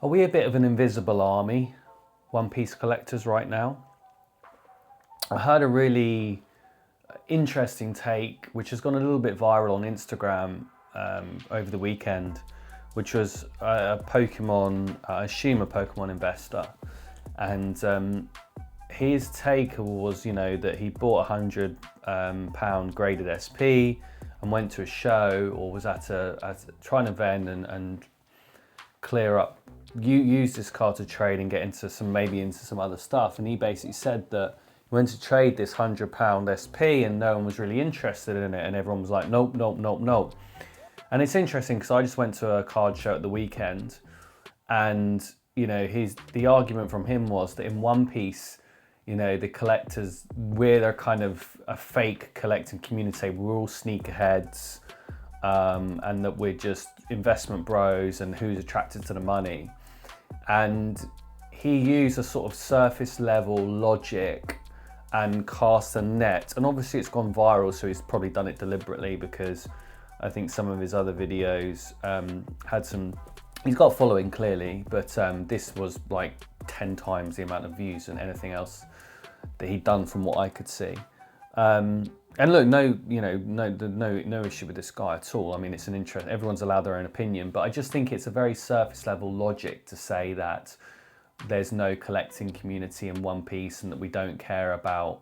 Are we a bit of an invisible army, One Piece collectors, right now? I heard a really interesting take, which has gone a little bit viral on Instagram over the weekend, which was a Pokémon, I assume a Pokémon investor. And his take was, that he bought £100 graded SP and went to a show, or was at a trying to vend and clear up, use this card to trade and get into some other stuff. And he basically said that he went to trade this £100 SP and no one was really interested in it, and everyone was like, nope, nope, nope, nope. And it's interesting because I just went to a card show at the weekend, and the argument from him was that in One Piece, the collectors, we're kind of a fake collecting community. We're all sneakerheads, and that we're just investment bros and who's attracted to the money. And he used a sort of surface level logic and cast a net. And obviously it's gone viral, so he's probably done it deliberately, because I think some of his other videos he's got a following clearly, but this was like 10 times the amount of views than anything else that he'd done from what I could see. And look, no issue with this guy at all. I mean, it's an interest. Everyone's allowed their own opinion, but I just think it's a very surface level logic to say that there's no collecting community in One Piece and that we don't care about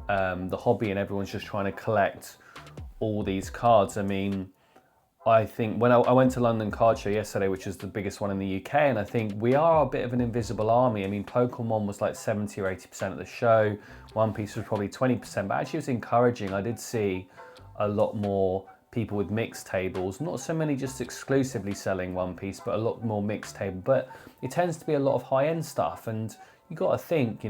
the hobby and everyone's just trying to collect all these cards. I mean, I think when I went to London Card Show yesterday, which is the biggest one in the UK, and I think we are a bit of an invisible army. I mean, Pokémon was like 70 or 80% of the show. One Piece was probably 20%, but actually it was encouraging. I did see a lot more people with mixed tables, not so many just exclusively selling One Piece, but a lot more mixed table. But it tends to be a lot of high-end stuff, and you got to think,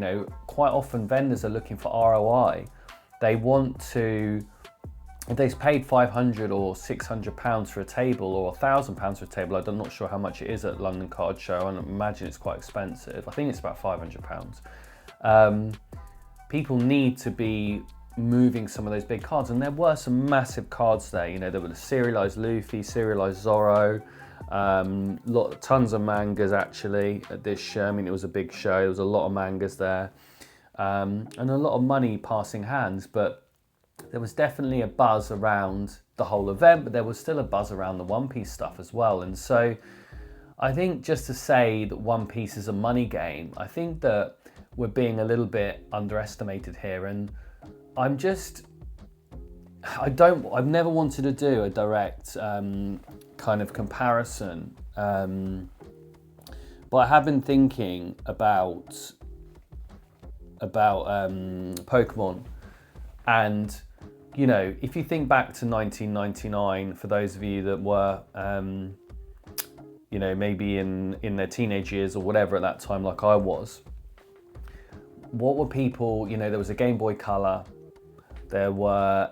quite often vendors are looking for ROI. They want to, if they've paid £500 or £600 for a table, or £1,000 for a table, I'm not sure how much it is at London Card Show, and I imagine it's quite expensive. I think it's about £500. People need to be moving some of those big cards, and there were some massive cards there. There were the serialized Luffy, serialized Zoro, tons of mangas actually at this show. I mean, it was a big show. There was a lot of mangas there, and a lot of money passing hands. But there was definitely a buzz around the whole event, but there was still a buzz around the One Piece stuff as well. And so I think just to say that One Piece is a money game, I think that we're being a little bit underestimated here. And I've never wanted to do a direct kind of comparison, but I have been thinking about Pokemon. And if you think back to 1999, for those of you that were maybe in their teenage years or whatever at that time, like I was, what were people, there was a Game Boy Color, there were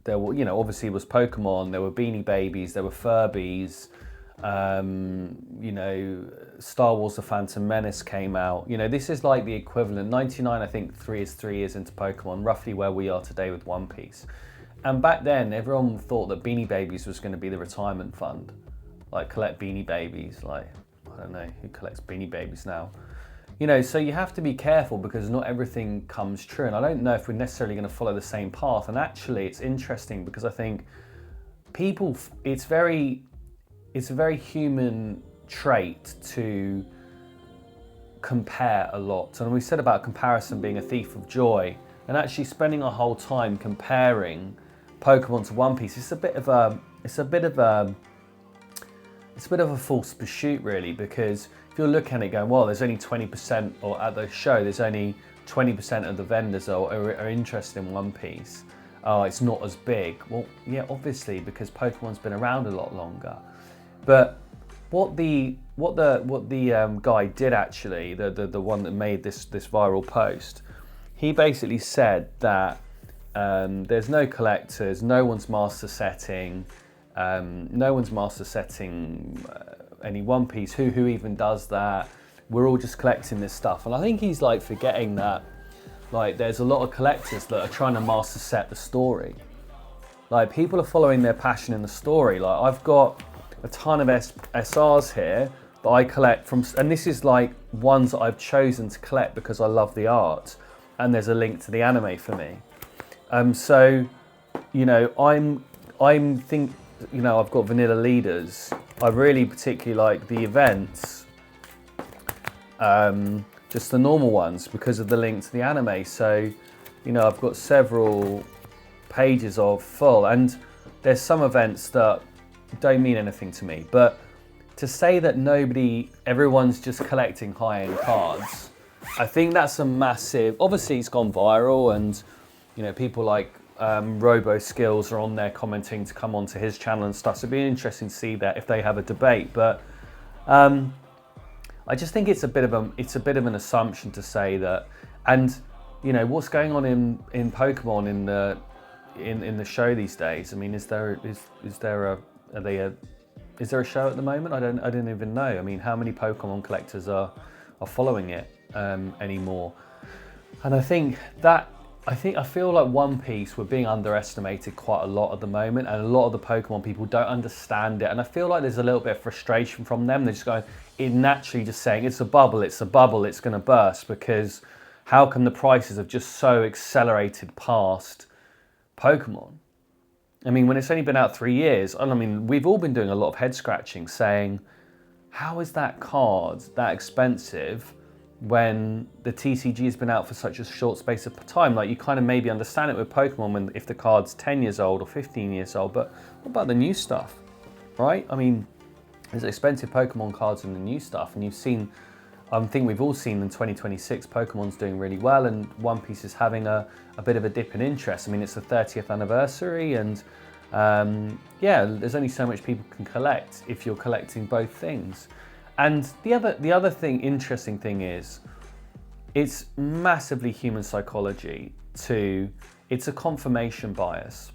obviously it was Pokemon, there were Beanie Babies, there were Furbies, Star Wars The Phantom Menace came out. This is like the equivalent. 99, I think 3 years into Pokemon, roughly where we are today with One Piece. And back then, everyone thought that Beanie Babies was going to be the retirement fund. Like, collect Beanie Babies. Like, I don't know, who collects Beanie Babies now? So you have to be careful, because not everything comes true. And I don't know if we're necessarily going to follow the same path. And actually, it's interesting because I think it's a very human trait to compare a lot. And we said about comparison being a thief of joy, and actually spending our whole time comparing Pokemon to One Piece, it's a bit of a false pursuit, really, because if you're looking at it going, well, there's only 20%, or at the show, there's only 20% of the vendors are interested in One Piece. Oh, it's not as big. Well, yeah, obviously, because Pokemon's been around a lot longer. But what the guy did actually, the one that made this viral post, he basically said that there's no collectors, no one's master setting any One Piece. Who even does that? We're all just collecting this stuff. And I think he's like forgetting that, like, there's a lot of collectors that are trying to master set the story. Like, people are following their passion in the story. Like, I've got a ton of SRs here that I collect from, and this is like ones that I've chosen to collect because I love the art, and there's a link to the anime for me. So, you know, I've got vanilla leaders. I really particularly like the events, just the normal ones because of the link to the anime. So, you know, I've got several pages of full, and there's some events that don't mean anything to me, but to say that everyone's just collecting high-end cards, I think that's a massive, obviously it's gone viral, and you know, people like Robo Skills are on there commenting to come onto his channel and stuff, so it'd be interesting to see that if they have a debate. But I just think it's a bit of an assumption to say that, and you know, what's going on in Pokemon in the show these days? I mean, is there a show at the moment? I don't even know. I mean, how many Pokemon collectors are following it anymore? And I feel like One Piece, we're being underestimated quite a lot at the moment, and a lot of the Pokemon people don't understand it. And I feel like there's a little bit of frustration from them. They're just going, naturally just saying, it's a bubble, it's going to burst, because how come the prices have just so accelerated past Pokemon? I mean, when it's only been out 3 years, and I mean, we've all been doing a lot of head scratching saying, how is that card that expensive when the TCG has been out for such a short space of time? Like, you kind of maybe understand it with Pokemon if the card's 10 years old or 15 years old, but what about the new stuff, right? I mean, there's expensive Pokemon cards in the new stuff, and you've seen, I think we've all seen in 2026, Pokemon's doing really well, and One Piece is having a bit of a dip in interest. I mean, it's the 30th anniversary, and yeah, there's only so much people can collect if you're collecting both things. And the other interesting thing is, it's massively human psychology it's a confirmation bias.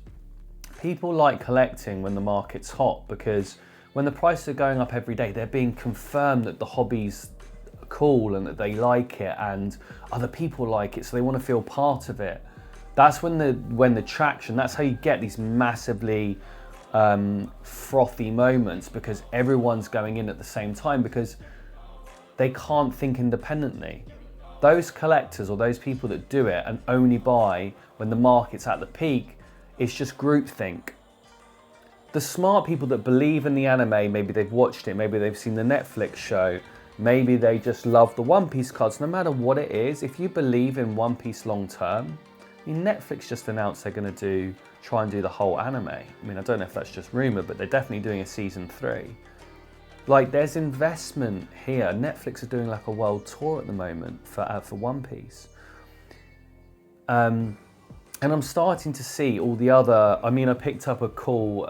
People like collecting when the market's hot, because when the prices are going up every day, they're being confirmed that the hobby's cool and that they like it and other people like it, so they want to feel part of it. That's when the traction, that's how you get these massively frothy moments, because everyone's going in at the same time, because they can't think independently. Those collectors or those people that do it and only buy when the market's at the peak, it's just groupthink. The smart people that believe in the anime, maybe they've watched it, maybe they've seen the Netflix show, maybe they just love the One Piece cards, no matter what it is. If you believe in One Piece long term, I mean, Netflix just announced they're going to try and do the whole anime. I mean, I don't know if that's just rumor, but they're definitely doing a season 3. Like, there's investment here. Netflix are doing like a world tour at the moment for One Piece. And I'm starting to see all the other, I mean, I picked up a cool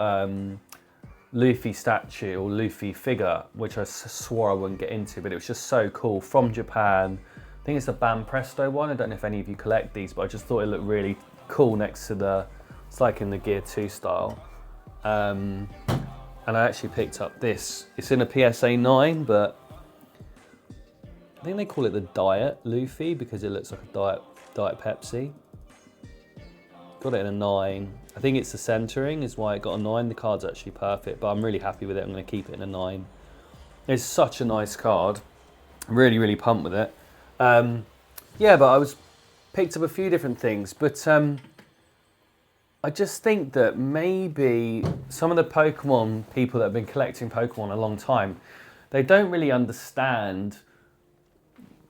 Luffy statue or Luffy figure, which I swore I wouldn't get into, but it was just so cool, from Japan. I think it's the Bam Presto one. I don't know if any of you collect these, but I just thought it looked really cool next to it's like in the Gear 2 style. And I actually picked up this. It's in a PSA 9, but I think they call it the Diet Luffy because it looks like a Diet Pepsi. Got it in a 9. I think it's the centering is why it got a 9. The card's actually perfect, but I'm really happy with it. I'm going to keep it in a 9. It's such a nice card. I'm really, really pumped with it. Yeah, but I picked up a few different things, but I just think that maybe some of the Pokemon people that have been collecting Pokemon a long time, they don't really understand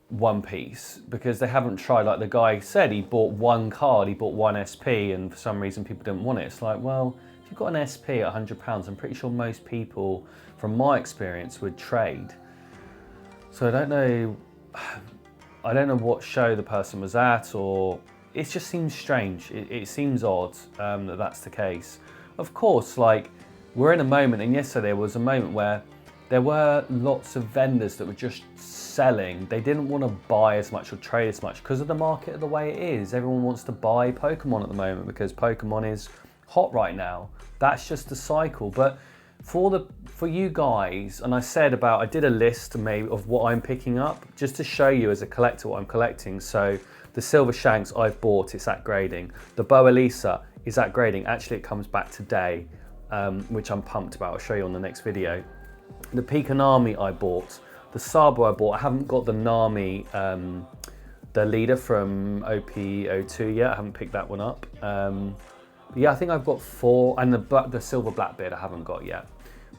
One Piece because they haven't tried. Like the guy said, he bought one card, he bought one SP, and for some reason people didn't want it. It's like, well, if you've got an SP at £100, I'm pretty sure most people, from my experience, would trade. So I don't know what show the person was at, or it just seems strange. It seems odd that that's the case. Of course, like, we're in a moment, and yesterday there was a moment where there were lots of vendors that were just selling. They didn't want to buy as much or trade as much because of the market the way it is. Everyone wants to buy Pokemon at the moment because Pokemon is hot right now. That's just the cycle. But for you guys, and I did a list maybe of what I'm picking up just to show you as a collector what I'm collecting. So the Silver Shanks I've bought, it's at grading. The Boa Lisa is at grading. Actually, it comes back today. which I'm pumped about. I'll show you on the next video. The Pika Nami I bought, the Sabo I bought. I haven't got the Nami, the leader from OP02 yet. I haven't picked that one up. But yeah, I think I've got 4, and the Silver Blackbeard I haven't got yet.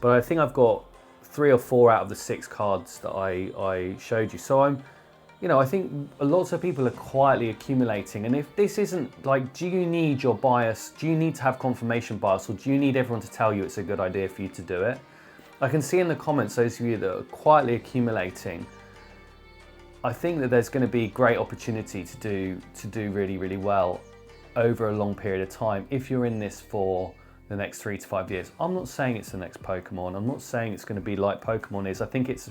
But I think I've got 3 or 4 out of the 6 cards that I showed you. So I think lots of people are quietly accumulating. And if this isn't like, do you need your bias? Do you need to have confirmation bias, or do you need everyone to tell you it's a good idea for you to do it? I can see in the comments, those of you that are quietly accumulating, I think that there's going to be great opportunity to do really, really well over a long period of time if you're in this for the next 3 to 5 years. I'm not saying it's the next Pokemon. I'm not saying it's going to be like Pokemon is. I think it's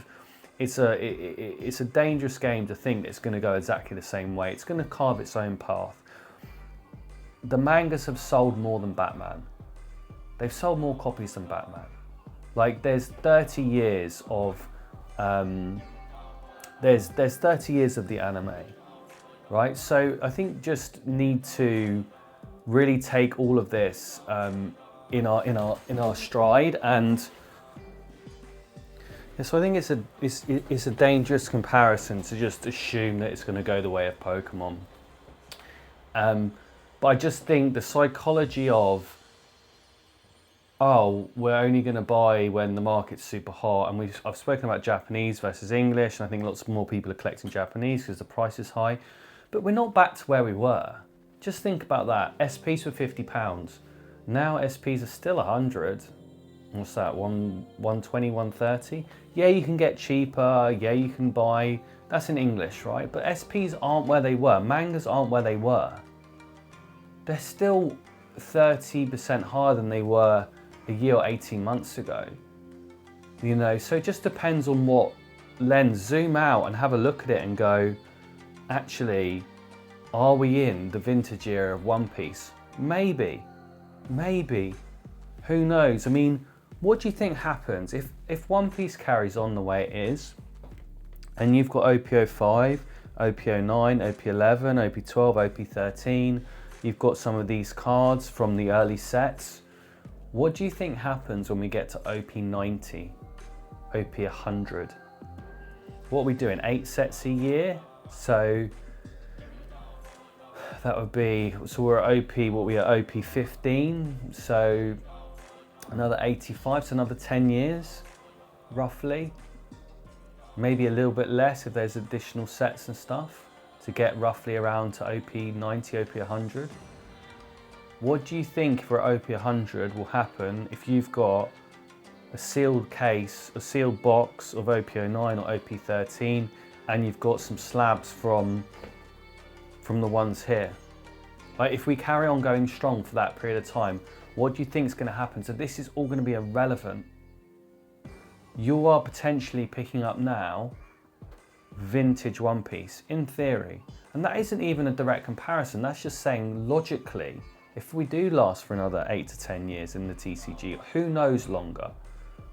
a dangerous game to think that it's going to go exactly the same way. It's going to carve its own path. The mangas have sold more than Batman. They've sold more copies than Batman. Like, there's 30 years of there's 30 years of the anime, right? So I think just need to really take all of this in our stride. And so I think it's a dangerous comparison to just assume that it's going to go the way of Pokemon. But I just think the psychology of, oh, we're only going to buy when the market's super hot, and I've spoken about Japanese versus English, and I think lots more people are collecting Japanese because the price is high, but we're not back to where we were. Just think about that. SPs were £50. Now SPs are still 100. What's that? 120, 130? Yeah, you can get cheaper. Yeah, you can buy. That's in English, right? But SPs aren't where they were. Mangas aren't where they were. They're still 30% higher than they were a year or 18 months ago. So it just depends on what lens. Zoom out and have a look at it and go, actually, are we in the vintage era of One Piece? Maybe. Who knows? I mean, what do you think happens if One Piece carries on the way it is, and you've got OP05, OP09, OP11, OP12, OP13, you've got some of these cards from the early sets. What do you think happens when we get to OP90, OP100? What are we doing, 8 sets a year? So that would be, so we're at OP, what we are, OP15, so another 85, so another 10 years, roughly. Maybe a little bit less if there's additional sets and stuff to get roughly around to OP90, OP100. What do you think for OP100 will happen if you've got a sealed case, a sealed box of OP09 or OP13, and you've got some slabs from the ones here? Like, if we carry on going strong for that period of time, what do you think is going to happen? So this is all going to be irrelevant. You are potentially picking up now vintage One Piece, in theory. And that isn't even a direct comparison. That's just saying logically, if we do last for another 8 to 10 years in the TCG, who knows longer,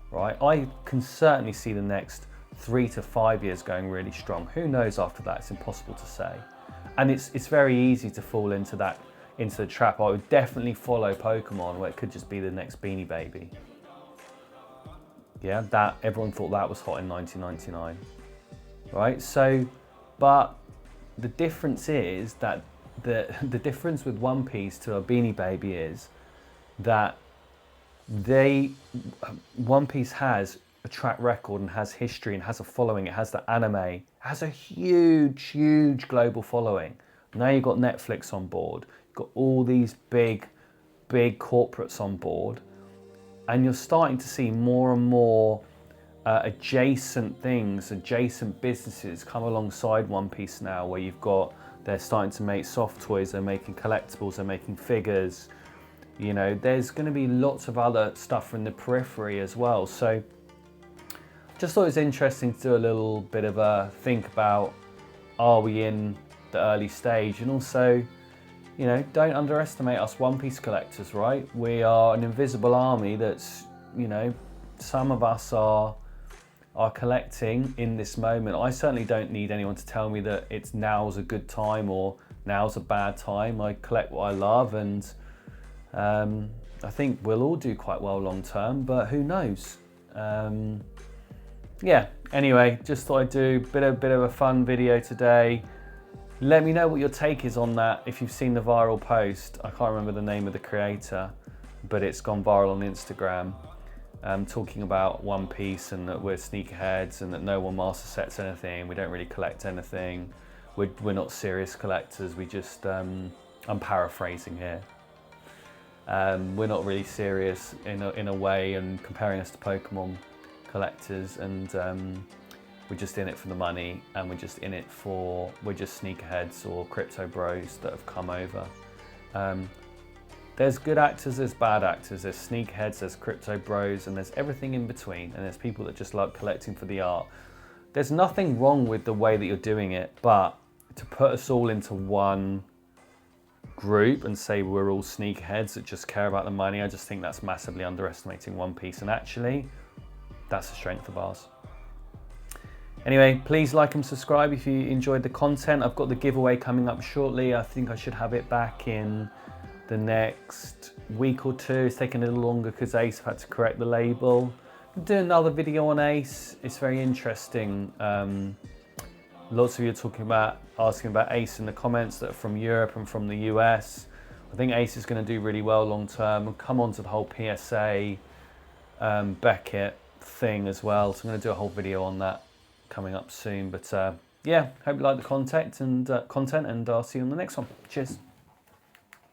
right? I can certainly see the next 3 to 5 years going really strong. Who knows after that? It's impossible to say. And it's very easy to fall into the trap. I would definitely follow Pokemon, where it could just be the next Beanie Baby. Yeah, that everyone thought that was hot in 1999, right? So, but the difference is that the difference with One Piece to a Beanie Baby is that One Piece has a track record and has history and has a following. It has the anime, it has a huge global following. Now you've got Netflix on board, you've got all these big corporates on board, and you're starting to see more and more adjacent things, adjacent businesses come alongside One Piece now, where they're starting to make soft toys, they're making collectibles, they're making figures. There's going to be lots of other stuff from the periphery as well. So just thought it was interesting to do a little bit of a think about, are we in the early stage? And also, don't underestimate us One Piece collectors, right? We are an invisible army that's, some of us are collecting in this moment. I certainly don't need anyone to tell me that now's a good time or now's a bad time. I collect what I love, and I think we'll all do quite well long term, but who knows? Yeah, anyway, just thought I'd do a bit of a fun video today. Let me know what your take is on that. If you've seen the viral post, I can't remember the name of the creator, but it's gone viral on Instagram, talking about One Piece and that we're sneakerheads and that no one master sets anything. We don't really collect anything. We're not serious collectors. We just, I'm paraphrasing here. We're not really serious in a way, and comparing us to Pokémon collectors, and we're just in it for the money, and we're just sneakerheads or crypto bros that have come over. There's good actors, there's bad actors, there's sneakerheads, there's crypto bros, and there's everything in between, and there's people that just like collecting for the art. There's nothing wrong with the way that you're doing it, but to put us all into one group and say we're all sneakerheads that just care about the money, I just think that's massively underestimating One Piece, and actually that's the strength of ours. Anyway, please like and subscribe if you enjoyed the content. I've got the giveaway coming up shortly. I think I should have it back in the next week or two. It's taking a little longer because Ace have had to correct the label. I'll do another video on Ace. It's very interesting. Lots of you are asking about Ace in the comments that are from Europe and from the US. I think Ace is going to do really well long term. We'll come on to the whole PSA Beckett thing as well. So I'm going to do a whole video on that coming up soon. But yeah, hope you like the content, and I'll see you on the next one. Cheers.